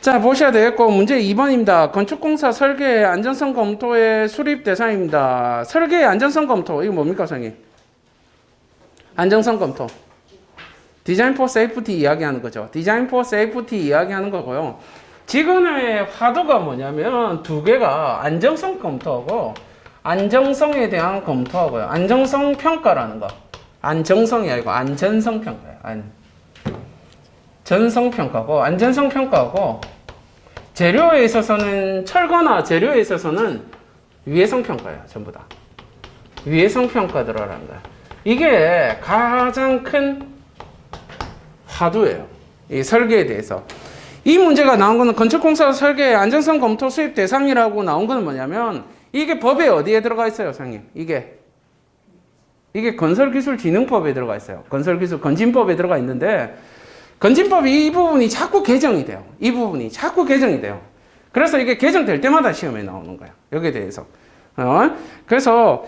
자, 보셔야 되겠고, 문제 2번입니다. 건축공사 설계 안전성 검토의 수립 대상입니다. 설계 안전성 검토, 이거 뭡니까, 선생님? 안전성 검토. 디자인 포 세이프티 이야기하는 거죠. 디자인 포 세이프티 이야기하는 거고요. 지금의 화두가 뭐냐면 두 개가 안정성 검토하고 안정성에 대한 검토하고요. 안정성 평가라는 거. 안정성이 아니고 안전성 평가예요. 전성 평가고 안전성 평가하고 재료에 있어서는 철거나 재료에 있어서는 위해성 평가예요. 전부 다. 위해성 평가 들어가는 거예요. 이게 가장 큰 화두예요. 이 설계에 대해서. 이 문제가 나온 거는 건축공사 설계 안전성 검토 수입 대상이라고 나온 거는 뭐냐면 이게 법에 어디에 들어가 있어요, 선생님? 이게 건설기술진흥법에 들어가 있어요. 건설기술 건진법에 들어가 있는데 건진법이 이 부분이 자꾸 개정이 돼요. 이 부분이 자꾸 개정이 돼요. 그래서 이게 개정될 때마다 시험에 나오는 거예요. 여기에 대해서. 그래서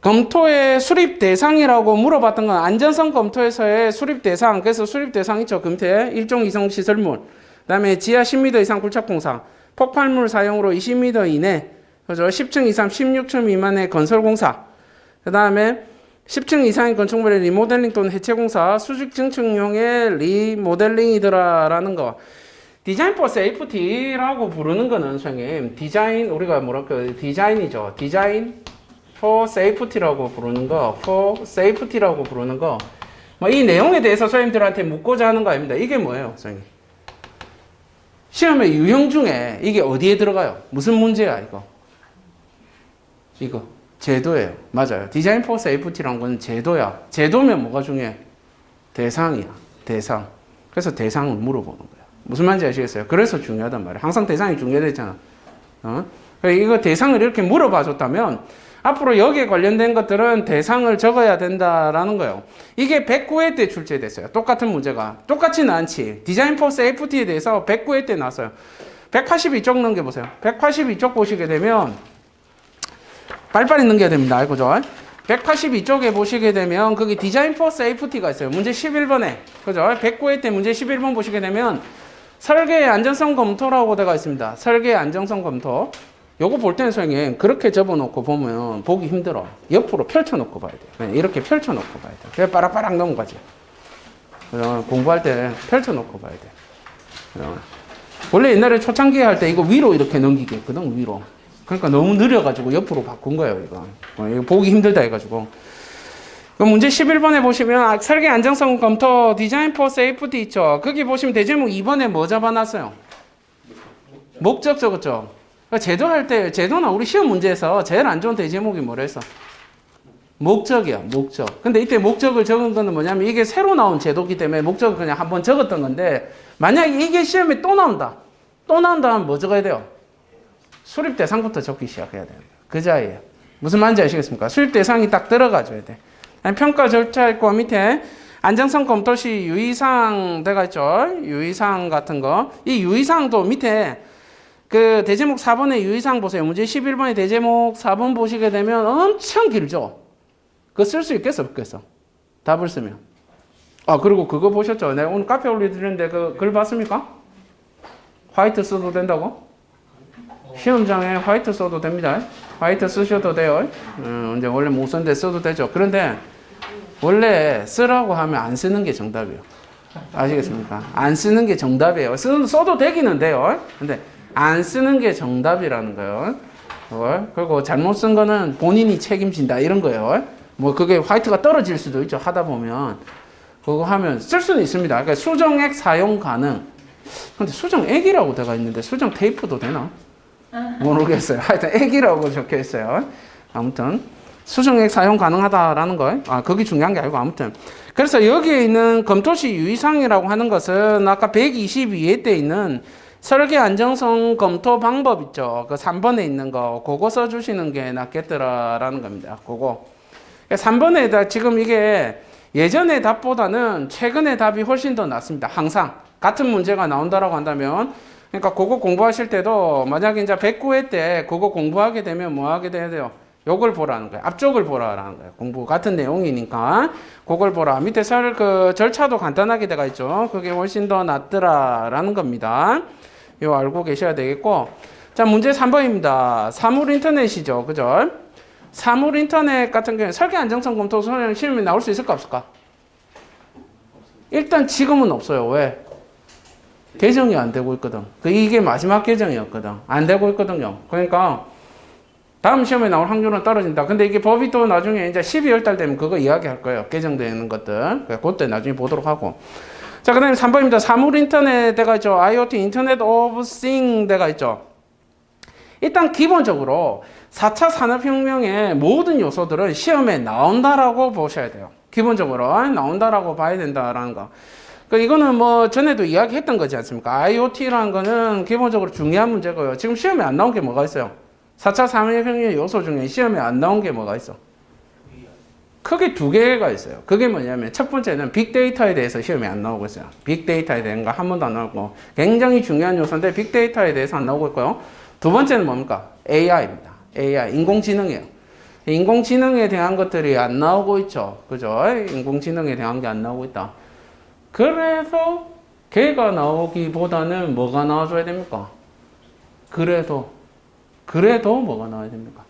검토의 수립 대상이라고 물어봤던 건 안전성 검토에서의 수립 대상. 그래서 수립 대상 있죠. 금태, 일종 이성 시설물. 그다음에 지하 10m 이상 굴착공사, 폭발물 사용으로 20m 이내, 그죠? 10층 이상 16층 미만의 건설공사. 그다음에 10층 이상의 건축물의 리모델링 또는 해체공사, 수직 증축용의 리모델링이더라라는 거. 디자인 포 세이프티라고 부르는 거는 선생님, 디자인 우리가 디자인이죠. 디자인 포 세이프티라고 부르는 거, 포 세이프티라고 부르는 거. 뭐 이 내용에 대해서 선생님들한테 묻고자 하는 거 아닙니다. 이게 뭐예요, 선생님? 시험의 유형 중에 이게 어디에 들어가요? 무슨 문제야, 이거? 이거. 제도예요. 맞아요. 디자인 포 세이프티라는 건 제도야. 제도면 뭐가 중요해? 대상이야. 대상. 그래서 대상을 물어보는 거야. 무슨 말인지 아시겠어요? 그래서 중요하단 말이야. 항상 대상이 중요하잖아. 이거 대상을 이렇게 물어봐 줬다면 앞으로 여기에 관련된 것들은 대상을 적어야 된다라는 거예요. 이게 109회 때 출제됐어요. 똑같은 문제가. 똑같지는 않지. 디자인 포 세이프티에 대해서 109회 때 나왔어요. 182쪽 넘겨보세요. 182쪽 보시게 되면 빨리빨리 넘겨야 됩니다. 그죠? 182쪽에 보시게 되면 거기 디자인 포 세이프티가 있어요. 문제 11번에. 그죠? 109회 때 문제 11번 보시게 되면 설계의 안전성 검토라고 되어 있습니다. 설계의 안정성 검토. 요거 볼 때는 선생님 그렇게 접어놓고 보면 보기 힘들어. 옆으로 펼쳐놓고 봐야 돼요. 이렇게 펼쳐놓고 봐야 돼요. 그래 빠락빠락 넘어가지. 공부할 때 펼쳐놓고 봐야 돼요. 원래 옛날에 초창기에 할 때 이거 위로 이렇게 넘기게 했거든. 위로. 그러니까 너무 느려가지고 옆으로 바꾼 거예요. 이거 보기 힘들다 해가지고. 문제 11번에 보시면 설계 안정성 검토 디자인 포 세이프티 있죠. 거기 보시면 대제목 2번에 뭐 잡아놨어요? 목적 적었죠. 제도할 때, 제도나 우리 시험 문제에서 제일 안 좋은 대제목이 뭐라 했어? 목적이야, 목적. 근데 이때 목적을 적은 거는 뭐냐면 이게 새로 나온 제도기 때문에 목적을 그냥 한번 적었던 건데 만약에 이게 시험에 또 나온다. 또 나온다 하면 뭐 적어야 돼요? 수립 대상부터 적기 시작해야 돼요. 그 자리에. 무슨 말인지 아시겠습니까? 수립 대상이 딱 들어가줘야 돼. 평가 절차 있고 밑에 안정성 검토 시 유의사항 들어가 있죠. 유의사항 같은 거. 이 유의사항도 밑에 그 대제목 4번의 유의사항 보세요. 문제 11번의 대제목 4번 보시게 되면 엄청 길죠. 그거 쓸 수 있겠어, 없겠어? 답을 쓰면. 그리고 그거 보셨죠? 내가 오늘 카페 올려드렸는데 그 글 봤습니까? 화이트 써도 된다고? 시험장에 화이트 써도 됩니다. 화이트 쓰셔도 돼요. 이제 원래 못 쓰는데 써도 되죠. 그런데 원래 쓰라고 하면 안 쓰는 게 정답이에요. 아시겠습니까? 안 쓰는 게 정답이에요. 써도 되기는 돼요. 근데 안 쓰는 게 정답이라는 거예요. 그리고 잘못 쓴 거는 본인이 책임진다 이런 거예요. 뭐 그게 화이트가 떨어질 수도 있죠. 하다 보면 그거 하면 쓸 수는 있습니다. 그러니까 수정액 사용 가능. 근데 수정액이라고 되어 있는데 수정 테이프도 되나? 모르겠어요. 하여튼 액이라고 적혀 있어요. 아무튼 수정액 사용 가능하다라는 거. 그게 중요한 게 아니고 아무튼. 그래서 여기에 있는 검토시 유의사항이라고 하는 것은 아까 122회 때 있는 설계 안정성 검토 방법 있죠. 그 3번에 있는 거, 그거 써주시는 게 낫겠더라라는 겁니다. 그거. 3번에 지금 이게 예전의 답보다는 최근의 답이 훨씬 더 낫습니다. 항상. 같은 문제가 나온다라고 한다면. 그러니까 그거 공부하실 때도 만약에 이제 109회 때 그거 공부하게 되면 뭐 하게 돼야 돼요? 요걸 보라는 거예요. 앞쪽을 보라는 거예요. 공부 같은 내용이니까. 그걸 보라. 밑에 절차도 간단하게 되어 있죠. 그게 훨씬 더 낫더라라는 겁니다. 이거 알고 계셔야 되겠고. 자, 문제 3번입니다. 사물 인터넷이죠. 그죠? 사물 인터넷 같은 경우에 설계 안정성 검토 소형 시험에 나올 수 있을까 없을까? 일단 지금은 없어요. 왜? 개정이 안 되고 있거든. 이게 마지막 개정이었거든. 안 되고 있거든요. 그러니까 다음 시험에 나올 확률은 떨어진다. 근데 이게 법이 또 나중에 이제 12월 달 되면 그거 이야기할 거예요. 개정되는 것들. 그때 나중에 보도록 하고. 자, 그 다음에 3번입니다. 사물 인터넷 대가 있죠. IoT, 인터넷 오브 싱 대가 있죠. 일단 기본적으로 4차 산업혁명의 모든 요소들은 시험에 나온다라고 보셔야 돼요. 기본적으로 나온다라고 봐야 된다라는 거. 이거는 뭐 전에도 이야기했던 거지 않습니까? IoT라는 거는 기본적으로 중요한 문제고요. 지금 시험에 안 나온 게 뭐가 있어요? 4차 산업혁명의 요소 중에 시험에 안 나온 게 뭐가 있어? 크게 두 개가 있어요. 그게 뭐냐면 첫 번째는 빅데이터에 대해서 시험에 안 나오고 있어요. 빅데이터에 대한 거 한 번도 안 나오고 굉장히 중요한 요소인데 빅데이터에 대해서 안 나오고 있고요. 두 번째는 뭡니까? AI입니다. AI, 인공지능이에요. 인공지능에 대한 것들이 안 나오고 있죠. 그죠? 인공지능에 대한 게 안 나오고 있다. 그래서 걔가 나오기보다는 뭐가 나와줘야 됩니까? 그래도 뭐가 나와야 됩니까?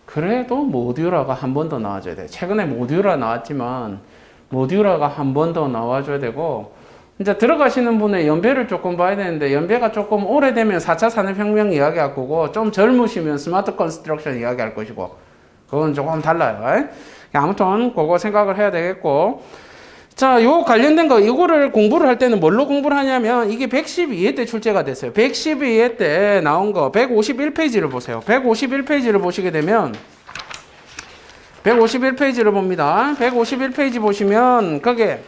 그래도 모듈라가 한 번 더 나와줘야 돼요. 최근에 모듈라 나왔지만 모듈라가 한 번 더 나와줘야 되고 이제 들어가시는 분의 연배를 조금 봐야 되는데 연배가 조금 오래되면 4차 산업혁명 이야기할 거고 좀 젊으시면 스마트 컨스트럭션 이야기할 것이고 그건 조금 달라요. 아무튼 그거 생각을 해야 되겠고 자, 요 관련된 거 이거를 공부를 할 때는 뭘로 공부를 하냐면 이게 112회 때 출제가 됐어요. 112회 때 나온 거 151페이지를 보세요. 151페이지를 보시게 되면 151페이지를 봅니다. 151페이지 보시면 거기에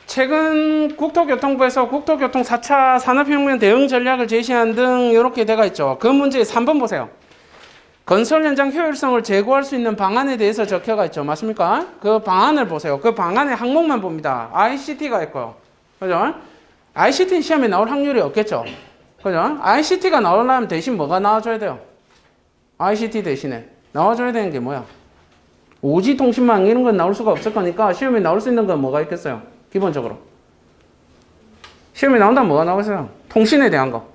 최근 국토교통부에서 국토교통 4차 산업혁명 대응 전략을 제시한 등 이렇게 돼가 있죠. 그 문제 3번 보세요. 건설 현장 효율성을 제고할 수 있는 방안에 대해서 적혀가 있죠. 맞습니까? 그 방안을 보세요. 그 방안의 항목만 봅니다. ICT가 있고요. 그죠? ICT 시험에 나올 확률이 없겠죠. 그죠? ICT가 나오려면 대신 뭐가 나와줘야 돼요? ICT 대신에 나와줘야 되는 게 뭐야? 오지 통신망 이런 건 나올 수가 없을 거니까 시험에 나올 수 있는 건 뭐가 있겠어요? 기본적으로. 시험에 나온다면 뭐가 나오겠어요? 통신에 대한 거.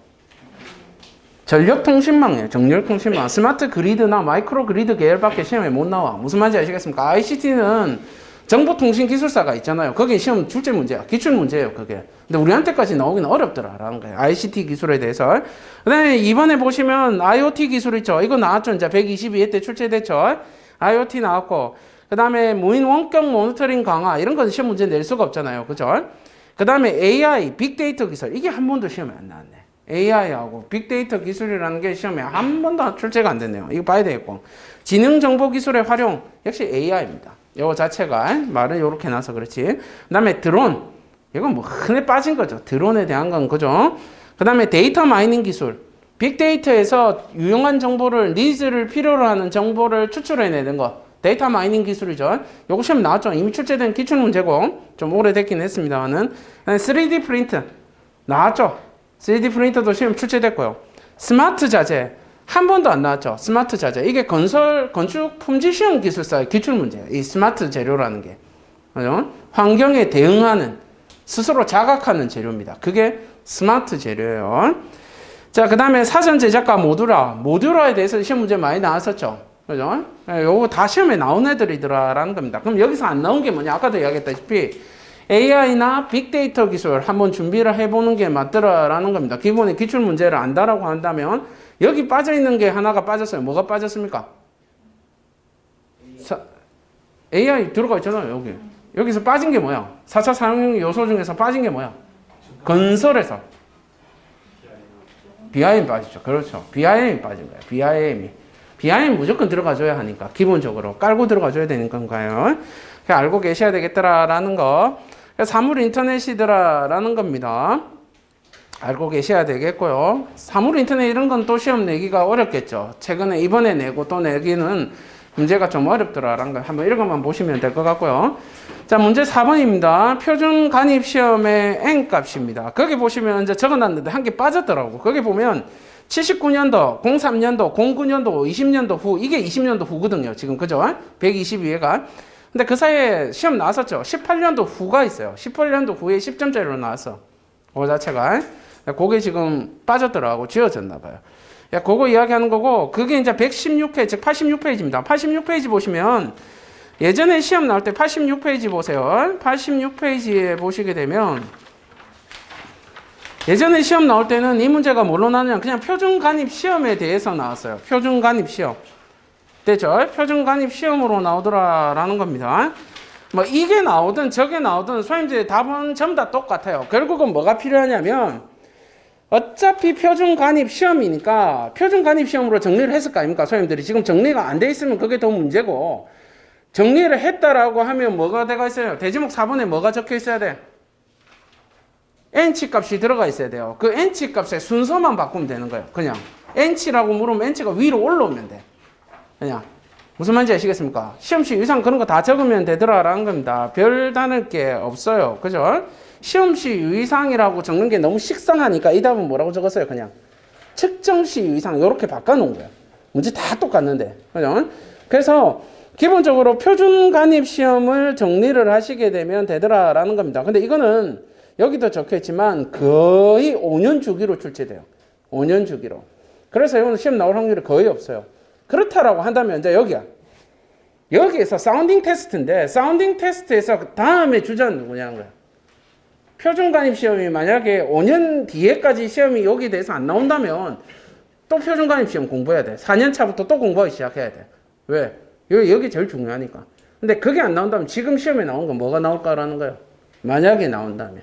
전력통신망이에요. 정렬통신망. 스마트 그리드나 마이크로 그리드 계열밖에 시험에 못 나와. 무슨 말인지 아시겠습니까? ICT는 정보통신기술사가 있잖아요. 거기 시험 출제 문제야. 기출 문제예요, 그게. 근데 우리한테까지 나오기는 어렵더라라는 거예요. ICT 기술에 대해서. 그 다음에 이번에 보시면 IoT 기술 있죠. 이거 나왔죠. 이제 122회 때 출제됐죠. IoT 나왔고. 그 다음에 무인 원격 모니터링 강화. 이런 건 시험 문제 낼 수가 없잖아요. 그죠? 그 다음에 AI, 빅데이터 기술. 이게 한 번도 시험에 안 나왔네. AI하고 빅데이터 기술이라는 게 시험에 한 번도 출제가 안 됐네요. 이거 봐야 되겠고. 지능정보기술의 활용, 역시 AI입니다. 이거 자체가 말은 이렇게 나서 그렇지. 그 다음에 드론, 이건 뭐 흔해 빠진 거죠. 드론에 대한 건 그죠. 그 다음에 데이터 마이닝 기술, 빅데이터에서 유용한 정보를, 니즈를 필요로 하는 정보를 추출해내는 거. 데이터 마이닝 기술이죠. 요거 시험 나왔죠. 이미 출제된 기출문제고 좀 오래됐긴 했습니다만은. 3D 프린트 나왔죠. 3D 프린터도 시험 출제됐고요. 스마트 자재 한 번도 안 나왔죠. 스마트 자재 이게 건축 품질 시험 기술사의 기출 문제예요. 이 스마트 재료라는 게 그죠? 환경에 대응하는 스스로 자각하는 재료입니다. 그게 스마트 재료예요. 자, 그 다음에 사전 제작과 모듈라에 대해서 시험 문제 많이 나왔었죠. 그죠? 요거 다 시험에 나온 애들이더라라는 겁니다. 그럼 여기서 안 나온 게 뭐냐? 아까도 이야기했다시피 AI나 빅데이터 기술 한번 준비를 해보는 게 맞더라라는 겁니다. 기본에 기출 문제를 안다라고 한다면 여기 빠져있는 게 하나가 빠졌어요. 뭐가 빠졌습니까? AI 들어가 있잖아요. 여기. 여기서 빠진 게 뭐야? 4차 산업혁명 요소 중에서 빠진 게 뭐야? 건설에서. BIM 빠지죠. 그렇죠. BIM이 빠진 거예요. BIM 무조건 들어가줘야 하니까. 기본적으로 깔고 들어가줘야 되는 건가요? 알고 계셔야 되겠더라라는 거. 사물 인터넷이더라라는 겁니다. 알고 계셔야 되겠고요. 사물 인터넷 이런 건 또 시험 내기가 어렵겠죠. 최근에 이번에 내고 또 내기는 문제가 좀 어렵더라라는 거 한번 읽어만 보시면 될 것 같고요. 자, 문제 4번입니다. 표준 간입 시험의 N값입니다. 거기 보시면 이제 적어놨는데 한 개 빠졌더라고. 거기 보면 79년도, 03년도, 09년도, 20년도 후, 이게 20년도 후거든요. 지금 그죠? 122회가. 근데 그 사이에 시험 나왔었죠. 18년도 후가 있어요. 18년도 후에 10점짜리로 나왔어. 그 자체가. 그게 지금 빠졌더라고. 지워졌나 봐요. 야, 그거 이야기하는 거고, 그게 이제 116페이지, 즉 86페이지입니다. 86페이지 보시면, 예전에 시험 나올 때 86페이지 보세요. 86페이지에 보시게 되면, 예전에 시험 나올 때는 이 문제가 뭘로 나왔냐면, 그냥 표준간입 시험에 대해서 나왔어요. 표준간입 시험. 됐죠? 표준간입 시험으로 나오더라라는 겁니다. 뭐, 이게 나오든 저게 나오든 선생님들의 답은 전부 다 똑같아요. 결국은 뭐가 필요하냐면, 어차피 표준간입 시험이니까 표준간입 시험으로 정리를 했을 거 아닙니까? 선생님들이 지금 정리가 안 돼 있으면 그게 더 문제고, 정리를 했다라고 하면 뭐가 돼가 있어요? 대지목 4번에 뭐가 적혀 있어야 돼? n치 값이 들어가 있어야 돼요. 그 n치 값의 순서만 바꾸면 되는 거예요. 그냥 n치라고 물으면 n치가 위로 올라오면 돼. 그냥 무슨 말인지 아시겠습니까? 시험시 유상 그런 거 다 적으면 되더라라는 겁니다. 별다를 게 없어요. 그죠? 시험시 유의사항이라고 적는 게 너무 식상하니까 이 답은 뭐라고 적었어요? 그냥 측정시 유의사항 이렇게 바꿔놓은 거예요. 문제 다 똑같는데. 그죠? 그래서 기본적으로 표준간입 시험을 정리를 하시게 되면 되더라라는 겁니다. 근데 이거는 여기도 적혀있지만 거의 5년 주기로 출제돼요. 5년 주기로. 그래서 이거는 시험 나올 확률이 거의 없어요. 그렇다라고 한다면 이제 여기에서 사운딩 테스트인데 사운딩 테스트에서 그 다음에 주자는 누구냐는 거야. 표준간입 시험이 만약에 5년 뒤에까지 시험이 여기에 대해서 안 나온다면 또 표준간입 시험 공부해야 돼. 4년 차부터 또 공부하기 시작해야 돼. 왜? 여기 제일 중요하니까. 근데 그게 안 나온다면 지금 시험에 나온 건 뭐가 나올까라는 거예요. 만약에 나온다면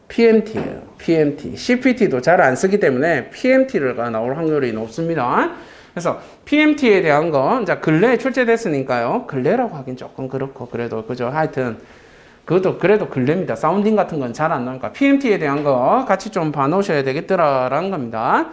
PMT예요. PMT. CPT도 잘 안 쓰기 때문에 PMT가 나올 확률이 높습니다. 그래서 PMT에 대한 거 이제 근래에 출제됐으니까요. 근래라고 하긴 조금 그렇고 그래도 그죠. 하여튼 그것도 그래도 근래입니다. 사운딩 같은 건 잘 안 나오니까 PMT에 대한 거 같이 좀 봐놓으셔야 되겠더라라는 겁니다.